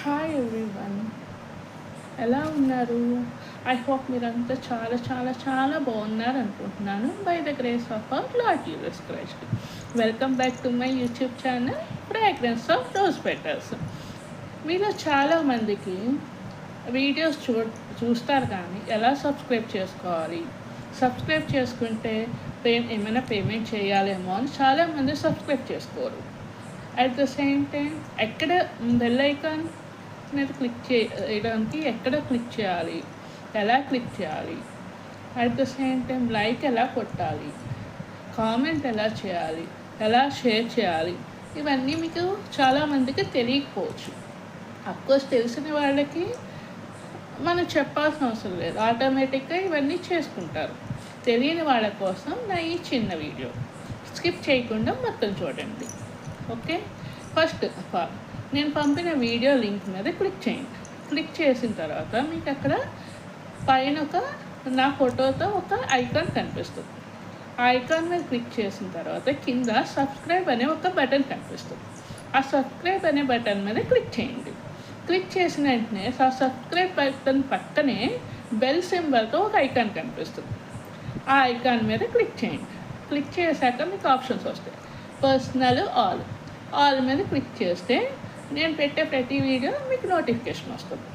Hi everyone, ఎలా ఉన్నారు? I hope మీరంతా చాలా చాలా చాలా బాగున్నారు అనుకుంటున్నాను. By the grace of our Lord Jesus Christ. Welcome back to my YouTube channel fragrance of rose petals. మీలో చాలామందికి వీడియోస్ చూస్తారు కానీ ఎలా సబ్స్క్రైబ్ చేసుకోవాలి, సబ్స్క్రైబ్ చేసుకుంటే ఏమైనా పేమెంట్ చేయాలేమో అని చాలామంది సబ్స్క్రైబ్ చేసుకోరు. అట్ ద సేమ్ టైం ఎక్కడ బెల్ ఐకాన్ మీద క్లిక్ చేయడానికి ఎక్కడ క్లిక్ చేయాలి, ఎలా క్లిక్ చేయాలి, at the same time like ఎలా కొట్టాలి, కామెంట్ ఎలా చేయాలి, ఎలా షేర్ చేయాలి, ఇవన్నీ మీకు చాలామందికి తెలియకపోవచ్చు. అఫ్కోర్స్ తెలిసిన వాళ్ళకి మనం చెప్పాల్సిన అవసరం లేదు, ఆటోమేటిక్గా ఇవన్నీ చేసుకుంటారు. తెలియని వాళ్ళ కోసం నా ఈ చిన్న వీడియో స్కిప్ చేయకుండా మొత్తం చూడండి. ఓకే, ఫస్ట్ ఆఫ్ ఆల్ నేను పంపిన వీడియో లింక్ మీద క్లిక్ చేయండి. క్లిక్ చేసిన తర్వాత మీకు అక్కడ పైన నా ఫోటోతో ఒక ఐకాన్ కనిపిస్తుంది. ఆ ఐకాన్ మీద క్లిక్ చేసిన తర్వాత కింద సబ్స్క్రైబ్ అనే ఒక బటన్ కనిపిస్తుంది. ఆ సబ్స్క్రైబ్ అనే బటన్ మీద క్లిక్ చేయండి. క్లిక్ చేసిన వెంటనే ఆ సబ్స్క్రైబ్ బటన్ పక్కనే బెల్ సింబల్తో ఒక ఐకాన్ కనిపిస్తుంది. ఆ ఐకాన్ మీద క్లిక్ చేయండి. క్లిక్ చేశాక మీకు ఆప్షన్స్ వస్తాయి. పర్సనల్, ఆల్ మీద క్లిక్ చేస్తే నేను పెట్టే ప్రతి వీడియో మీకు నోటిఫికేషన్ వస్తుంది.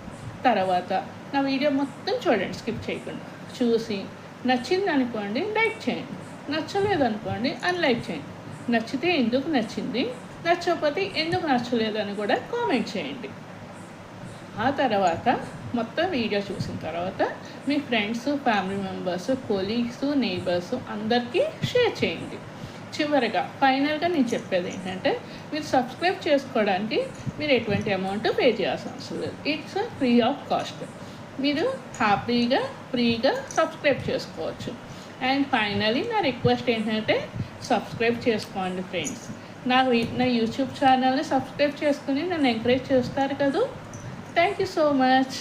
తర్వాత నా వీడియో మొత్తం చూడండి స్కిప్ చేయకుండా. చూసి నచ్చింది అనుకోండి లైక్ చేయండి, నచ్చలేదు అనుకోండి అన్లైక్ చేయండి. నచ్చితే ఎందుకు నచ్చింది, నచ్చకపోతే ఎందుకు నచ్చలేదు అని కూడా కామెంట్ చేయండి. ఆ తర్వాత మొత్తం వీడియో చూసిన తర్వాత మీ friends, family members, colleagues, neighbours అందరికీ షేర్ చేయండి. చివరిగా ఫైనల్గా నేను చెప్పేది ఏంటంటే, మీరు సబ్స్క్రైబ్ చేసుకోవడానికి మీరు ఎటువంటి అమౌంట్ పే చేయాల్సిన అవసరం లేదు. It's free of cost. మీరు ఫ్రీగా సబ్స్క్రైబ్ చేసుకోవచ్చు. అండ్ ఫైనలీ నా రిక్వెస్ట్ ఏంటంటే, సబ్స్క్రైబ్ చేసుకోండి ఫ్రెండ్స్. నా యూట్యూబ్ ఛానల్ని సబ్స్క్రైబ్ చేసుకుని నన్ను ఎంకరేజ్ చేస్తారు కదా. Thank you so much.